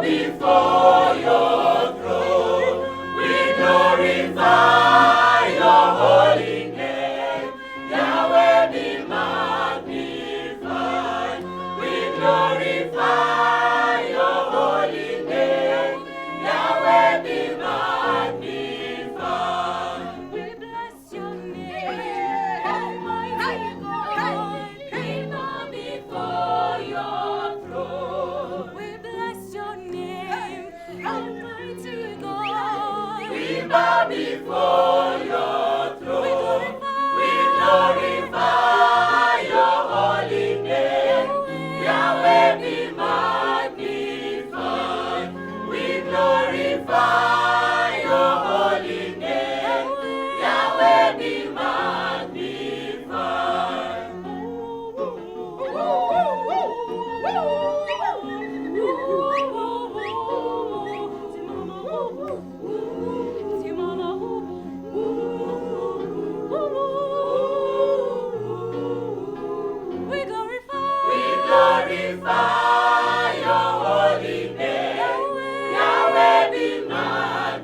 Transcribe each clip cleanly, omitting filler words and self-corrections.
before your throne. We glorify your holy name. Yahweh be magnified. We glorify your holy name. Yahweh be magnified. We bless your name, Almighty God. We bow before your throne. We bless your name, Almighty God. We bow before your throne. We glorify your holy name. Yahweh be magnified. We glorify your holy name. Yahweh be magnified. We glorify your holy name. Yahweh be magnified.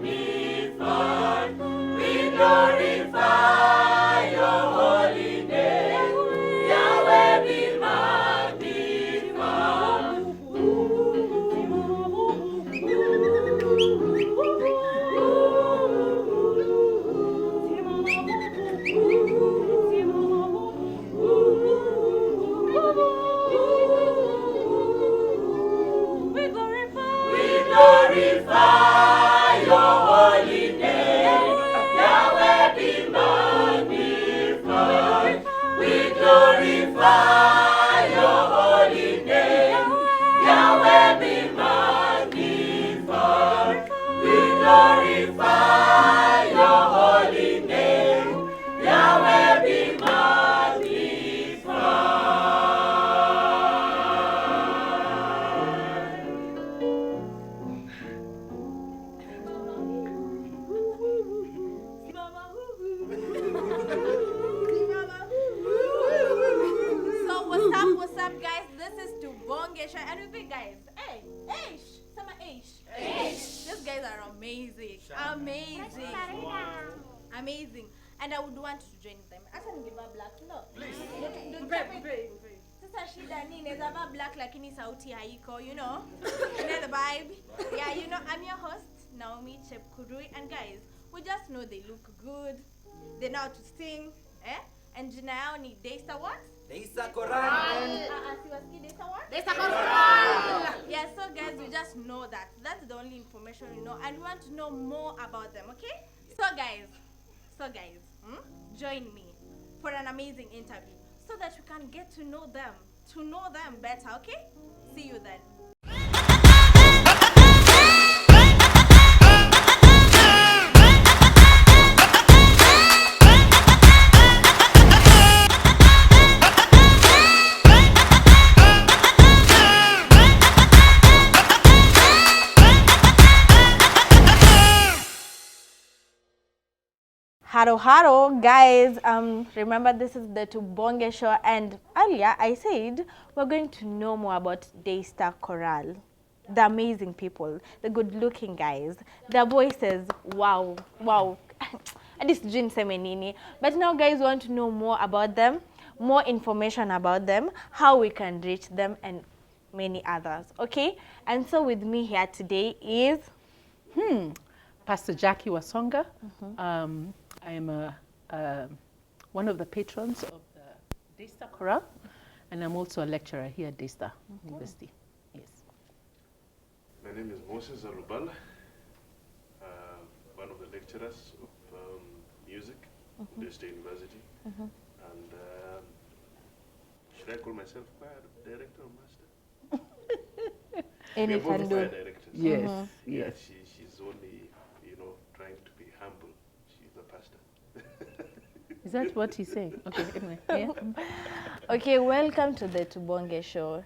We glorify your holy name. Yahweh be We glorify your holy name. Yahweh be magnified. We glorify your holy name. Yahweh be magnified. We glorify your holy name. Yahweh be What's up, guys? This is TUBONGE, and with you guys, hey, sama These guys are amazing, amazing, and I would want to join them. I can give a black, no, please. Sasa shida nini? Zava black lakini sauti haiko, you know. You know the vibe. Yeah, you know, I'm your host, Naomi Chepkurui, and guys, we just know they look good, they know how to sing, and jina yao ni Daystar what? Daystar Choral. Siwaski Daystar what? Daystar Choral. Yeah, so guys, we just know that. That's the only information we know, and we want to know more about them, okay? So guys, join me for an amazing interview so that you can get to know them better, okay? See you then. Hello guys, remember this is the TUBONGE show, and earlier I said we're going to know more about Daystar Choral. The amazing people, the good looking guys, their voices, wow. This is Jin Semenini. But now guys, we want to know more about them, more information about them, how we can reach them, and many others, okay? And so with me here today is Pastor Jackie Wasonga. I am one of the patrons of the Daystar Choral, and I'm also a lecturer here at Daystar University. Yes. My name is Moses Arubala, one of the lecturers of music at Daystar University. And should I call myself choir director or master? Any We're both can choir do. directors. Yes. Yeah, Yes. she's only, trying to be humble. She's the pastor. Is that what he's saying? Okay, anyway. Yeah. Okay, welcome to the TUBONGE show.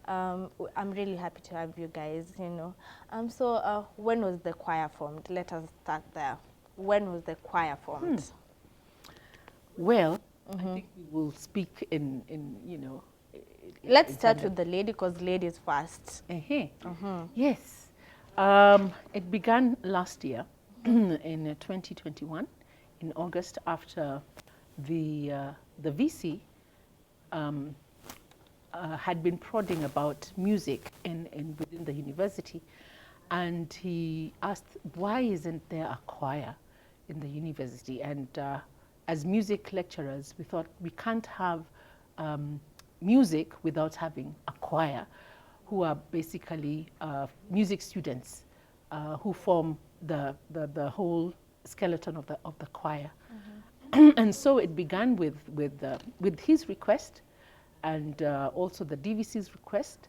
I'm really happy to have you guys, you know. So when was the choir formed? Let us start there. When was the choir formed? Well, I think we will speak in Let's start with the lady, because ladies first. Yes. It began last year in 2021, in August, after the VC had been prodding about music within the university, and he asked, why isn't there a choir in the university? And as music lecturers, we thought we can't have music without having a choir, who are basically music students who form the whole skeleton of the choir. And so it began with his request, and also the DVC's request,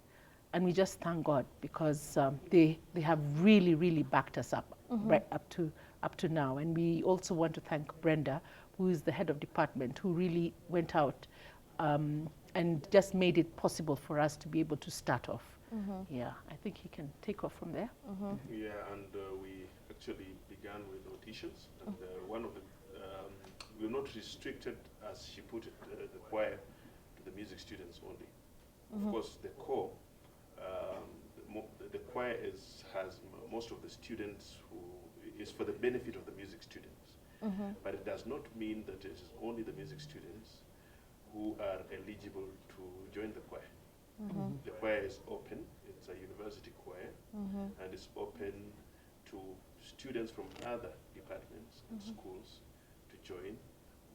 and we just thank God, because they have really backed us up right up to now. And we also want to thank Brenda, who is the head of department, who really went out and just made it possible for us to be able to start off. Yeah, I think he can take off from there. Yeah, and we actually began with auditions, and one of the we're not restricted, as she put it, the choir, to the music students only. Of course, the core, the choir has most of the students who is for the benefit of the music students. But it does not mean that it is only the music students who are eligible to join the choir. The choir is open. It's a university choir, and it's open to students from other departments and schools to join,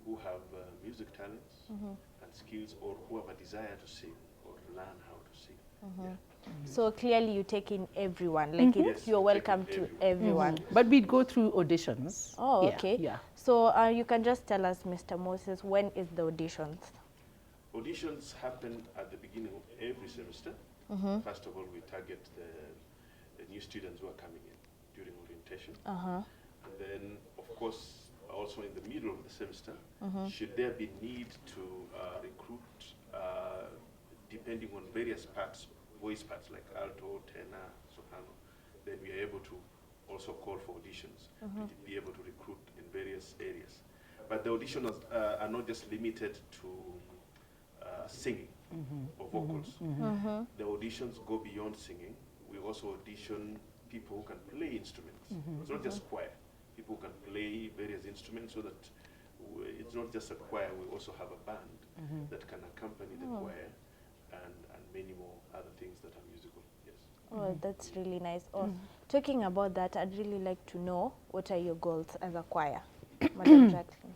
who have music talents and skills, or who have a desire to sing or learn how to sing. So clearly you take in everyone, like Yes, you're we take welcome in to everyone. But we'd go through auditions. Oh, Yeah, okay. Yeah. So you can just tell us, Mr. Moses, when is the auditions? Auditions happen at the beginning of every semester. First of all, we target the new students who are coming in during orientation. And then, of course, also in the middle of the semester, should there be need to recruit, depending on various parts, voice parts like alto, tenor, soprano, then we are able to also call for auditions to be able to recruit in various areas. But the auditions are not just limited to singing or vocals. The auditions go beyond singing. We also audition people who can play instruments. It's not just choir. People who can play various instruments, so that it's not just a choir, we also have a band that can accompany the choir, and many more other things that are musical. Yes. Oh, that's really nice. Oh, talking about that, I'd really like to know, what are your goals as a choir, Madam Jacqueline?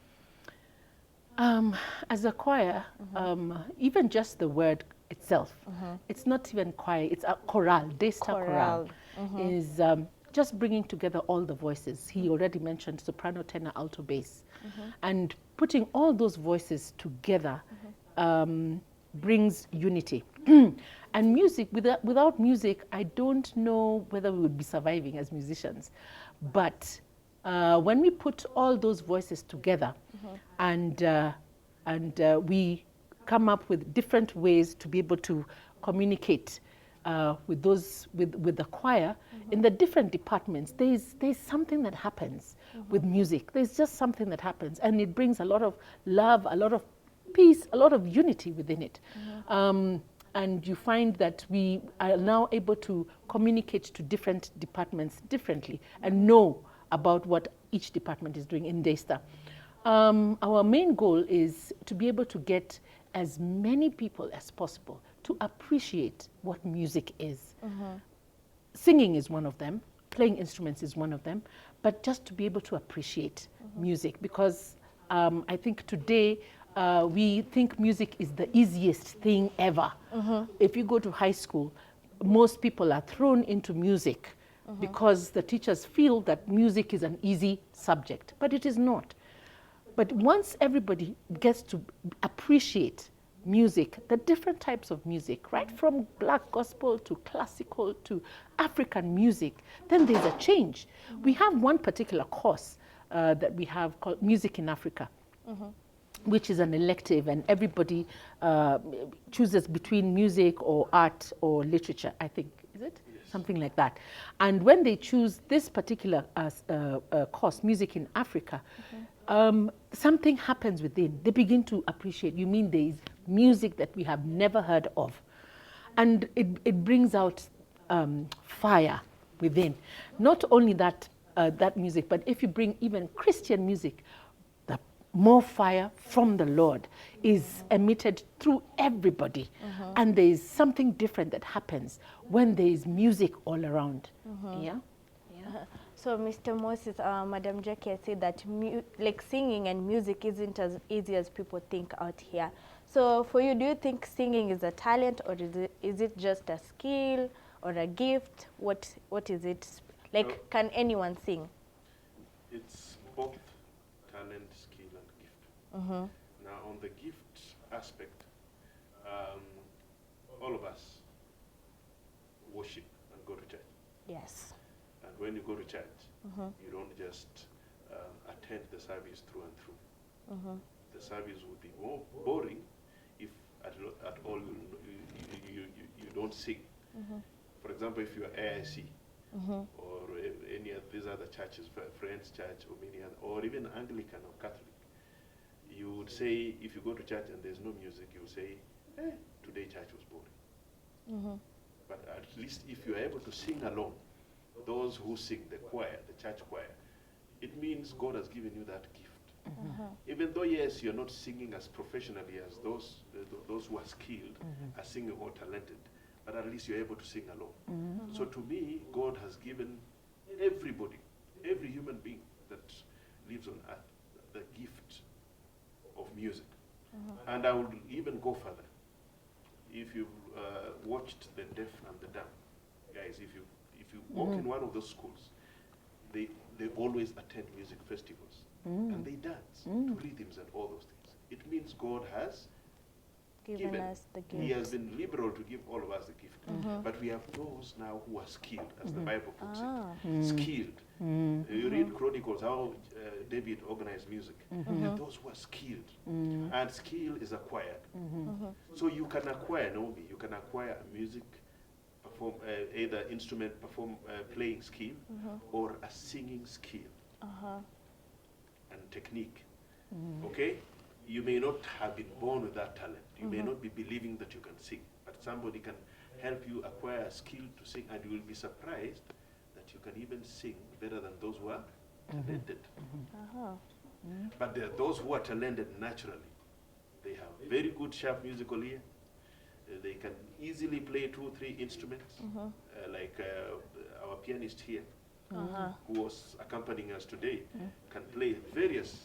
As a choir, even just the word itself, it's not even choir, it's a chorale. Daystar Choral is just bringing together all the voices. He already mentioned soprano, tenor, alto, bass. And putting all those voices together brings unity. And music, without music, I don't know whether we would be surviving as musicians. But when we put all those voices together and we come up with different ways to be able to communicate with the choir in the different departments, there's something that happens with music. There's just something that happens, and it brings a lot of love, a lot of peace, a lot of unity within it. And you find that we are now able to communicate to different departments differently and know about what each department is doing in Daystar. Our main goal is to be able to get as many people as possible to appreciate what music is. Singing is one of them, playing instruments is one of them, but just to be able to appreciate music, because I think today we think music is the easiest thing ever. If you go to high school, most people are thrown into music because the teachers feel that music is an easy subject, but it is not. But once everybody gets to appreciate music, the different types of music, right from black gospel to classical to African music, then there's a change. We have one particular course that we have called Music in Africa, which is an elective, and everybody chooses between music or art or literature, I think, is it? Yes. Something like that. And when they choose this particular course, Music in Africa, something happens within. They begin to appreciate, you mean there is music that we have never heard of. And it brings out fire within. Not only that, that music, but if you bring even Christian music, the more fire from the Lord is emitted through everybody. And there is something different that happens when there is music all around. Yeah. So, Mr. Moses, Madam Jackie has said that like singing and music isn't as easy as people think out here. So, for you, do you think singing is a talent, or is it just a skill or a gift? What is it? Like, No. can anyone sing? It's both talent, skill, and gift. Now, on the gift aspect, all of us worship and go to church. Yes. And when you go to church, you don't just attend the service through and through. The service would be more boring if at all you don't sing. For example, if you are AIC or any of these other churches, Friends Church or many other, or even Anglican or Catholic, you would say, if you go to church and there's no music, you would say, today church was boring. But at least if you are able to sing along, those who sing, the choir, the church choir, it means God has given you that gift. Even though, yes, you're not singing as professionally as those who are skilled, are singing or talented, but at least you're able to sing along. So to me, God has given everybody, every human being that lives on earth, the gift of music. And I would even go further. If you've watched The Deaf and the Dumb, guys, if you walk in one of those schools, they always attend music festivals and they dance to rhythms and all those things. It means God has Given us the gift. He has been liberal to give all of us the gift. But we have those now who are skilled, as the Bible puts it. Skilled. You read Chronicles, how David organized music. We have those who are skilled. And skill is acquired. So you can acquire, Naomi, you can acquire a music, either instrument playing skill or a singing skill and technique. Okay? You may not have been born with that talent. You may not be believing that you can sing, but somebody can help you acquire a skill to sing, and you will be surprised that you can even sing better than those who are talented. But there are those who are talented naturally. They have very good sharp musical ear. They can easily play 2 or 3 instruments, like our pianist here, who was accompanying us today, can play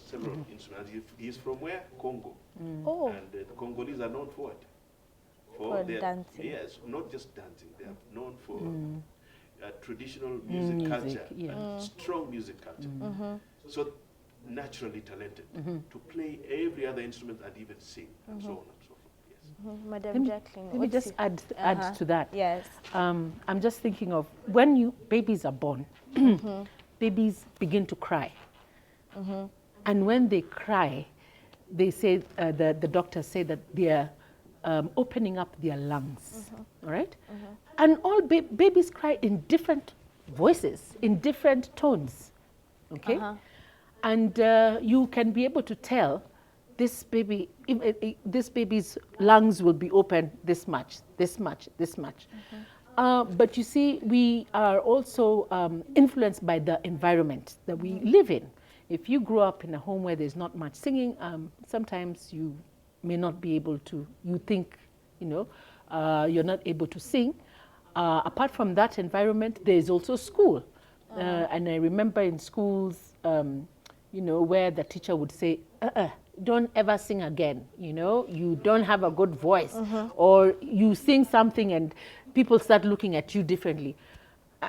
several instruments. He's from where? Congo. And the Congolese are known for it. For dancing. Yes, not just dancing. They are known for traditional music culture, and strong music culture. So naturally talented to play every other instrument and even sing, and so on and so forth. Yes. Madam Jacqueline, Let me just add to that. Yes. I'm just thinking of when babies are born, babies begin to cry. And when they cry, they say, the doctors say that they are opening up their lungs, all right? And all babies cry in different voices, in different tones, okay? And you can be able to tell this baby's lungs will be open this much, this much, this much. But you see, we are also influenced by the environment that we live in. If you grow up in a home where there's not much singing, sometimes you may not be able to, you think, you're not able to sing. Apart from that environment, there's also school. And I remember in schools, where the teacher would say, don't ever sing again, you don't have a good voice. Or you sing something and people start looking at you differently.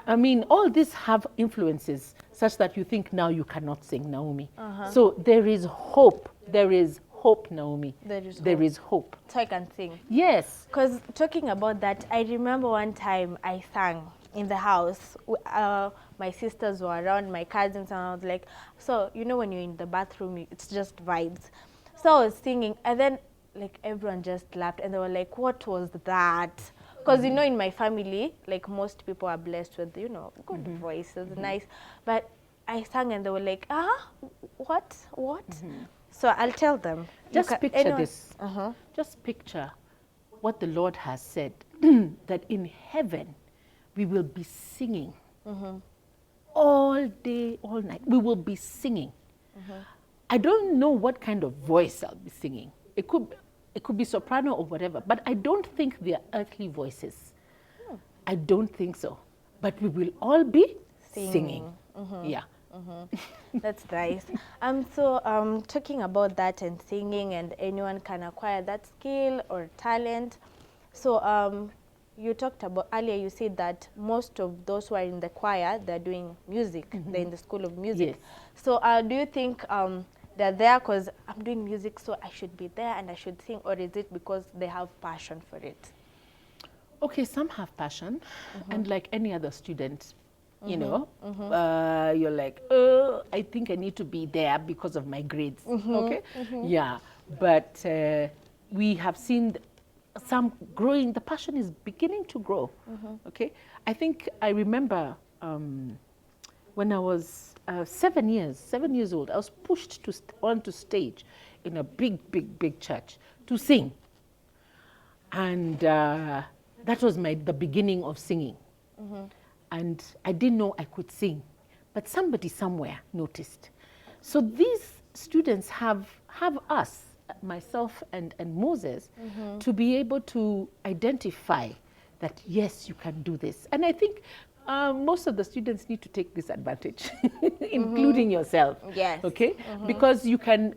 I mean, all these have influences such that you think now you cannot sing, Naomi. So there is hope. There is hope, Naomi. There is hope. So I can sing. Yes. Because talking about that, I remember one time I sang in the house. My sisters were around, my cousins, and I was like, so, when you're in the bathroom, it's just vibes. So I was singing, and then like everyone just laughed, and they were like, what was that? Because, in my family, like most people are blessed with, good voices, nice. But I sang and they were like, what? So I'll tell them. Just picture this. Just picture what the Lord has said, that in heaven we will be singing all day, all night. We will be singing. I don't know what kind of voice I'll be singing. It could be soprano or whatever, but I don't think they're earthly voices. I don't think so. But we will all be singing. Yeah. That's nice. So talking about that and singing, and anyone can acquire that skill or talent. So you talked about earlier, you said that most of those who are in the choir, they're doing music. They're in the school of music. Yes. So do you think they're there because I'm doing music, so I should be there and I should sing, or is it because they have passion for it? Okay, some have passion, and like any other student, you know, you're like, I think I need to be there because of my grades. Okay, yeah, but we have seen some growing. The passion is beginning to grow. Okay, I think I remember when I was 7 years old, I was pushed to onto stage in a big church to sing, and that was the beginning of singing. And I didn't know I could sing, but somebody somewhere noticed. So these students have us, myself and Moses, to be able to identify that, yes, you can do this. And I think most of the students need to take this advantage, including yourself. Yes. Okay? Because you can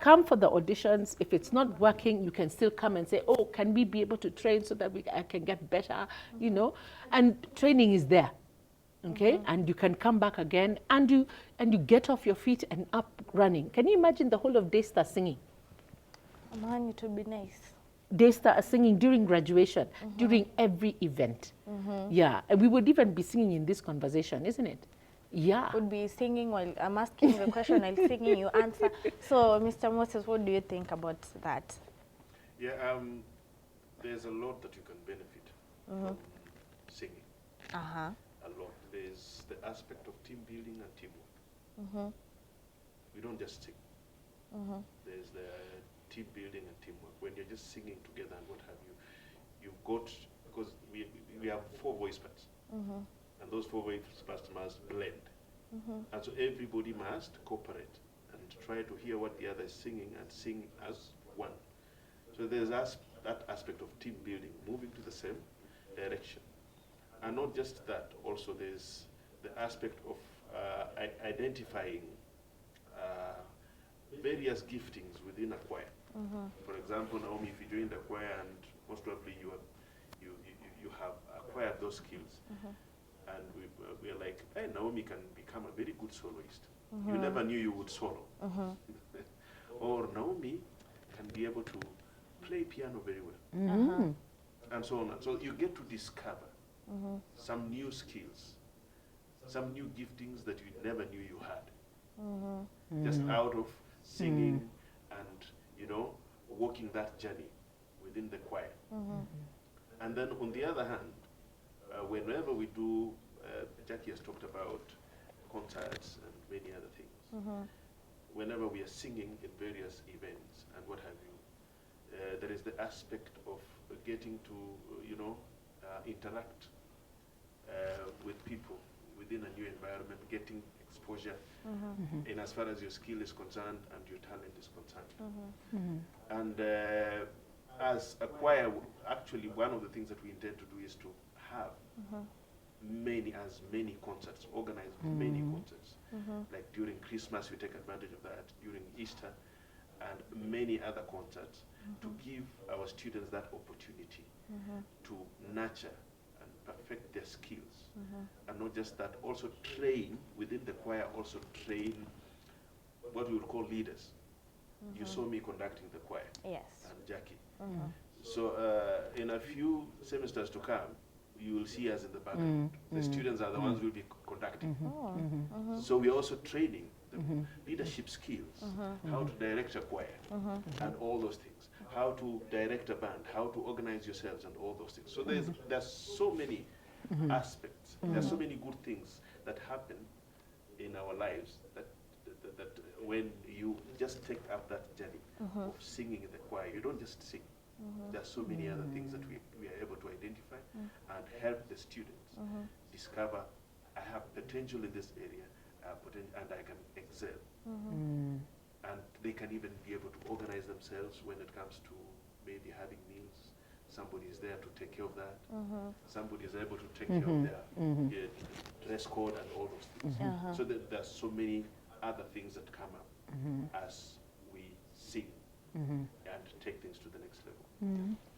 come for the auditions. If it's not working, you can still come and say, oh, can we be able to train so that I can get better, you know? And training is there. Okay? And you can come back again, and you get off your feet and up running. Can you imagine the whole of Daystar singing? Man, it would be nice. Daystar singing during graduation, during every event. Yeah, and we would even be singing in this conversation, isn't it? Yeah. Would be singing while I'm asking the question, I'll singing, you answer. So, Mr. Moses, what do you think about that? Yeah, there's a lot that you can benefit from singing. A lot. There's the aspect of team building and teamwork. We don't just sing. There's the team building and teamwork. When you're just singing together and what have you, you've got, because we have 4 voice parts, and those 4 voice parts must blend, and so everybody must cooperate and try to hear what the other is singing and sing as one. So there's that aspect of team building, moving to the same direction, and not just that. Also, there's the aspect of identifying various giftings within a choir. For example, Naomi, if you join the choir and most probably you have acquired those skills, and we're like, hey, Naomi can become a very good soloist. You never knew you would solo. Or Naomi can be able to play piano very well. And so on. So you get to discover some new skills, some new giftings that you never knew you had, just out of singing and, you know, walking that journey within the choir. And then on the other hand, whenever we do, Jackie has talked about concerts and many other things. Whenever we are singing in various events and what have you, there is the aspect of getting to, you know, interact with people within a new environment, getting exposure in as far as your skill is concerned and your talent is concerned. And as a choir, actually one of the things that we intend to do is to have many concerts, organize many concerts. Like during Christmas, we take advantage of that, during Easter, and many other concerts, to give our students that opportunity to nurture and perfect their skills. And not just that, also train within the choir, also train what we would call leaders. You saw me conducting the choir. Yes. And Jackie. So in a few semesters to come, you will see us in the background. The students are the ones who will be conducting. So we are also training them leadership skills, how to direct a choir, and all those things, how to direct a band, how to organize yourselves, and all those things. So there's so many aspects. There's so many good things that happen in our lives that when you just take up that journey of singing in the choir, you don't just sing. There are so many other things that we are able to identify and help the students discover I have potential in this area, and I can excel. And they can even be able to organize themselves when it comes to maybe having meals. Somebody is there to take care of that. Somebody is able to take care of their dress code and all those things. So there's so many other things that come up as we sing and take things to the next level.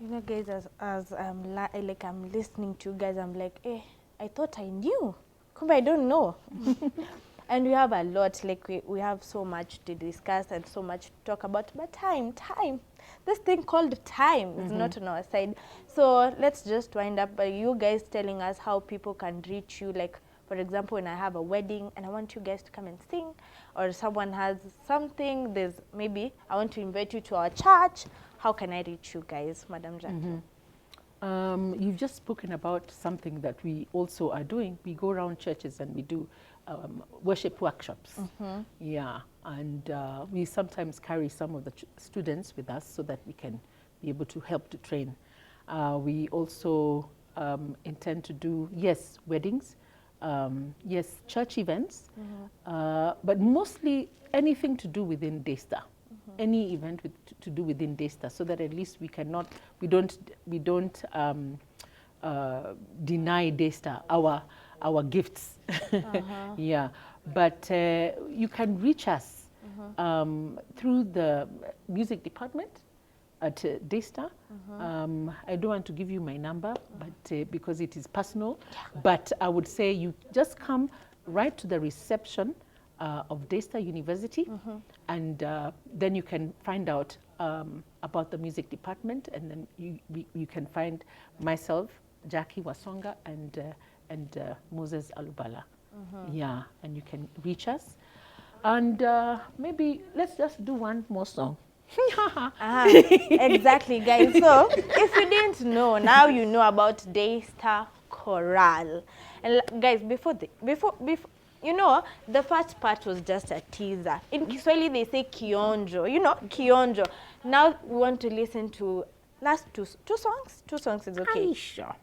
You know, guys, as like I'm listening to you guys, I'm like, I thought I knew. Kumbe I don't know. And we have a lot, like we have so much to discuss and so much to talk about, but time, this thing called time is not on our side. So let's just wind up by you guys telling us how people can reach you. Like, for example, when I have a wedding and I want you guys to come and sing, or someone has something, maybe I want to invite you to our church. How can I reach you guys, Madam Jackie? You've just spoken about something that we also are doing. We go around churches and we do worship workshops. Yeah, and we sometimes carry some of the students with us so that we can be able to help to train. We also intend to do, yes, weddings, yes, church events, but mostly anything to do within Daystar. Any event to do within Daystar, so that at least we don't deny Daystar our gifts. Yeah, but you can reach us through the music department at Daystar. I don't want to give you my number, but because it is personal. But I would say you just come right to the reception of Daystar University, and then you can find out about the music department, and then you can find myself, Jackie Wasonga, and Moses Alubala. Yeah, and you can reach us. And maybe let's just do one more song. Exactly, guys. So if you didn't know, now you know about Daystar Choral. And guys, before you know, the first part was just a teaser. In Kiswahili, they say kionjo. You know, kionjo. Now we want to listen to last two songs. 2 songs is okay. Sure.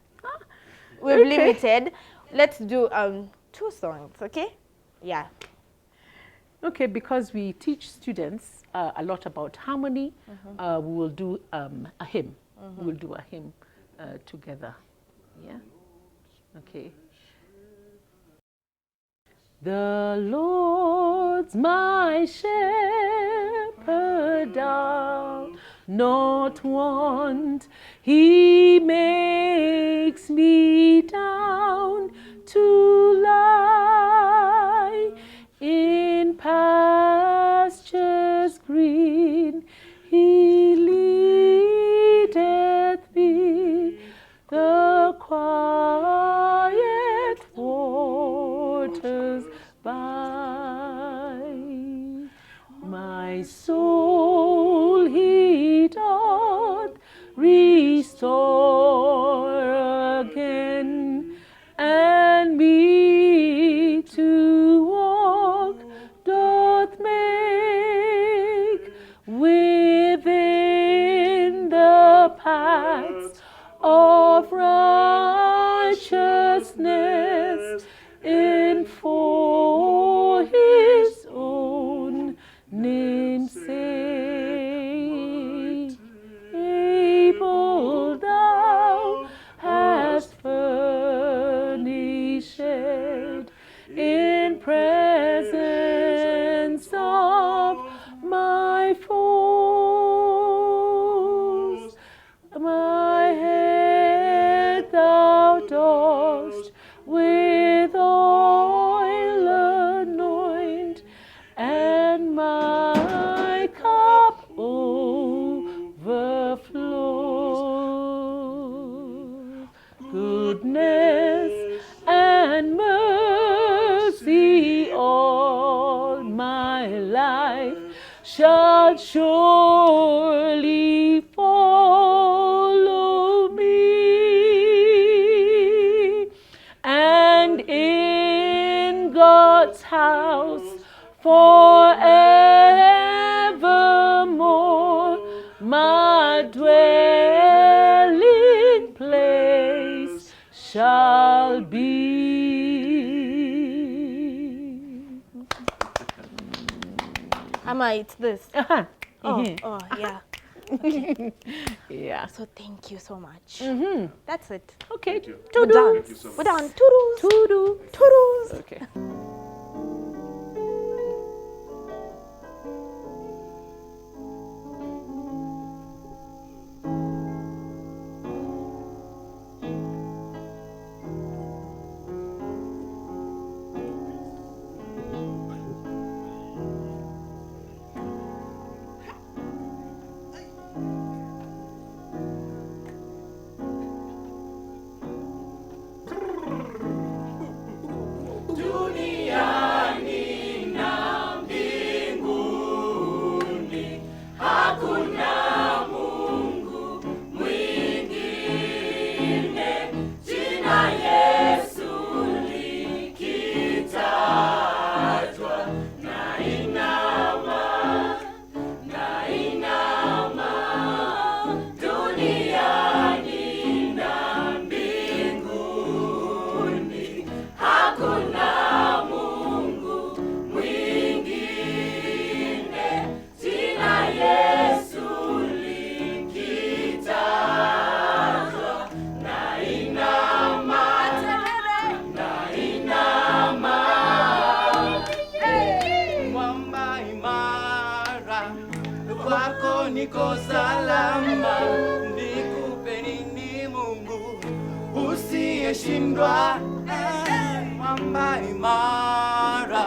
We've limited. Let's do 2 songs, okay? Yeah. Okay, because we teach students a lot about harmony, we will do a hymn. We will do a hymn together. Yeah. Okay. The Lord's my shepherd, I'll not want. He makes me down to lie in pastures green. He leadeth me the quiet waters by. My soul he doth restore again, and me to walk doth make within the paths of righteousness, in for his own name's sake. Able thou hast furnished in presence of my foes. My head thou dost with oil anoint, and my cup overflows. Goodness and mercy all my life shall surely follow me, and in God's house forevermore my dwelling place shall be. Ama, it's this. Uh-huh. Oh, yeah. Okay. Yeah. So thank you so much. That's it. Okay. Thank you. We're done. Thank you so much. We're done. Toodles. Toodoo. Toodles. Okay. Kwako niko salama, nikupe nini Mungu usiyeshindwa. Mwamba imara,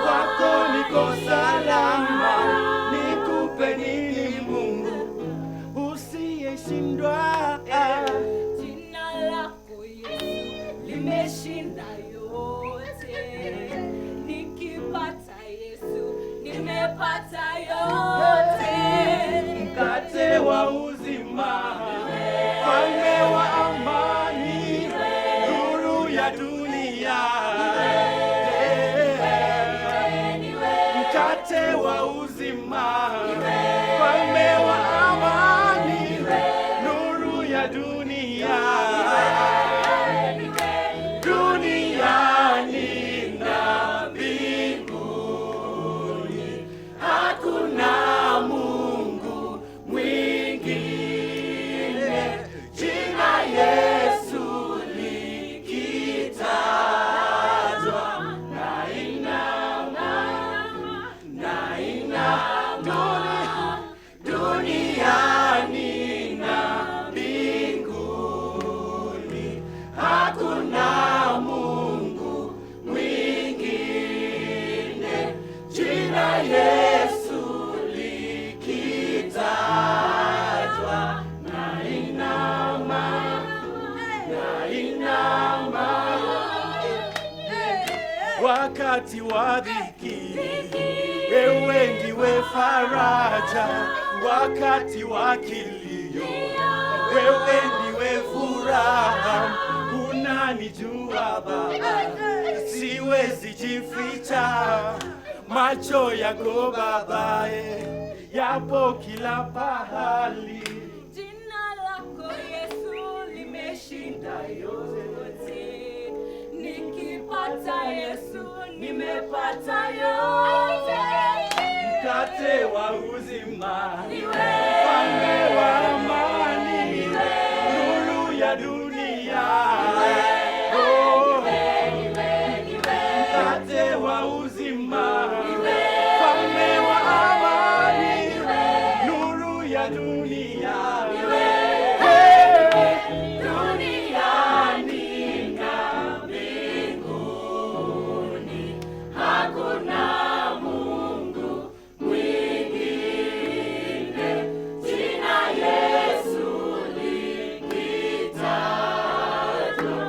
kwako niko salama, nikupe nini Mungu usiyeshindwa. Jina lako Yesu limeshinda yote, nikipata Yesu nimepata yote. Mkate wa uzima, mfalme wa amani, nuru ya dunia. Mkate wa uzima, mfalme wa amani, nuru ya dunia. Duniani na mbinguni hakuna Mungu mwingine. Jina Yesu likitajwa, nainama duniani na mbinguni hakuna Mungu mwingine. Jina Yesu likitajwa, nainama. Wakati wa dhiki, wewe ndiwe faraja. Wakati wa kilio, wewe ndiwe furaha. Unanijua Baba, siwezi jificha. Macho yako Baba, yapo kila pahali. Jina lako Yesu limeshinda yote, nikipata Yesu nimepata yote. Mkate wa uzima, mfalme wa amani, nuru ya dunia. Mkate wa uzima, mfalme wa amani, nuru ya dunia. Duniani na mbinguni hakuna Mungu mwingine. Jina Yesu likitajwa,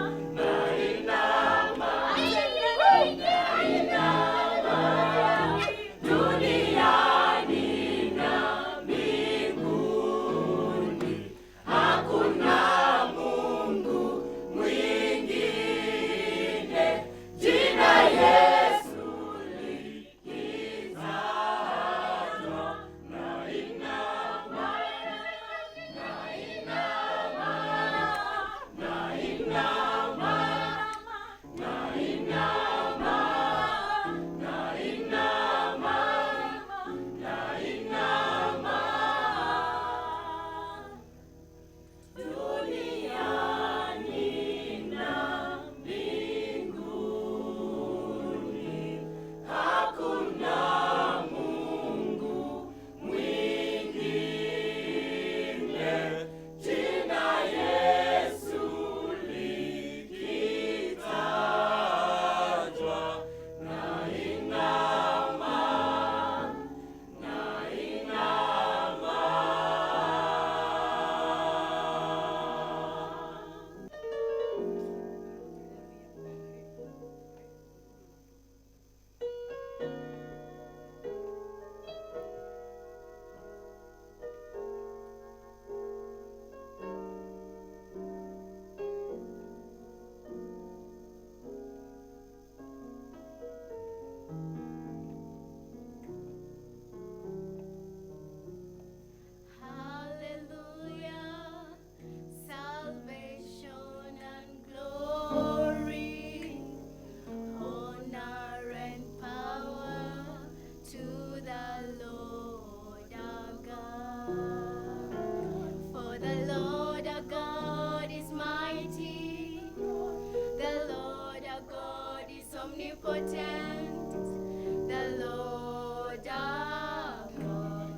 omnipotent, the Lord our God,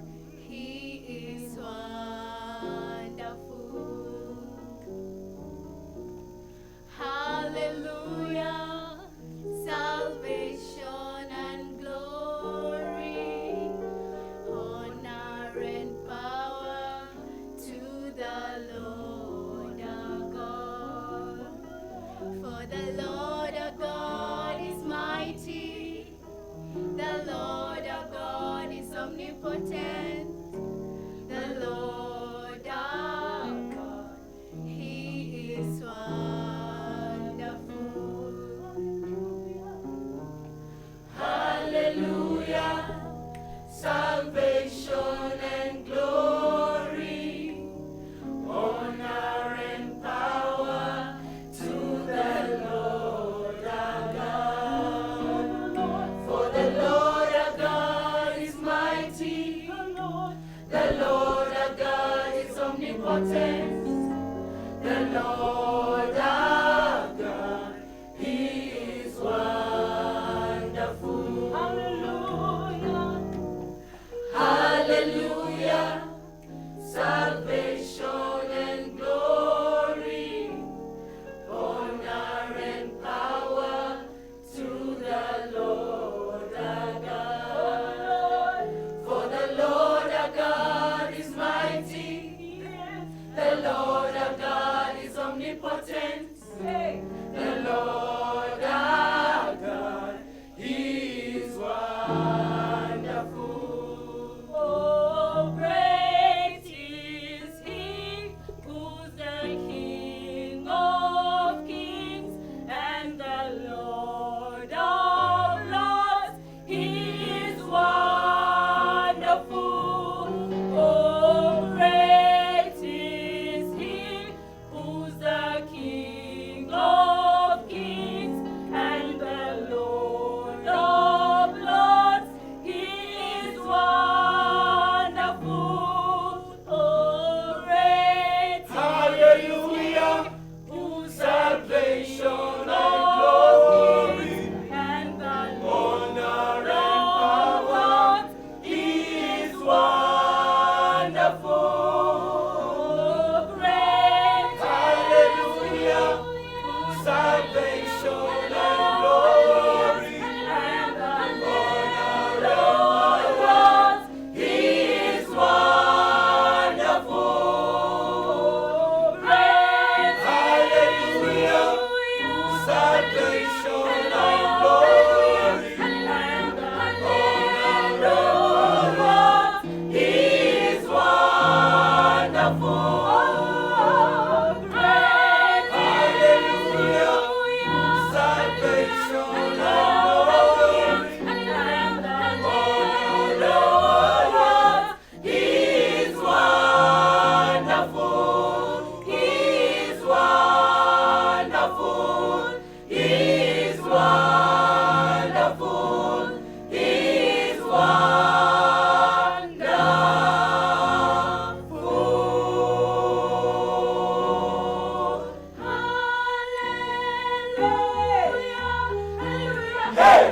He is wonderful. Hallelujah, salvation and glory, honor and power to the Lord our God. For the Lord our God is mighty, the Lord our God is omnipotent, the Lord our God, He is wonderful. Hallelujah, salvation and glory, honor and power to the Lord our God. For the Lord our God is mighty, the Lord our God is omnipotent, the Lord our God, He is wonderful. Hallelujah, hallelujah, salvation and glory, honor and power to the Lord our God. For the Lord our God is mighty, the Lord our God is omnipotent, the Lord our God, He is wonderful. Oh, great is He, who's the King of kings and the Lord of lords. He is wonderful. Oh, great is He, who's the King of kings and the Lord of lords. He is wonderful. Oh, great Hallelujah. is He, whose Salvation and glory, and the honor and Lord, He is wonderful. great Hallelujah. Salvation and glory, and the honor Lord, He is wonderful. great Hallelujah. Salvation and glory, and the Lord, He is wonderful. great Hallelujah. Salvation and glory, and the Lord, He is wonderful. He is wonderful. He is wonderful. He is wonderful. Hallelujah, hallelujah. Hey!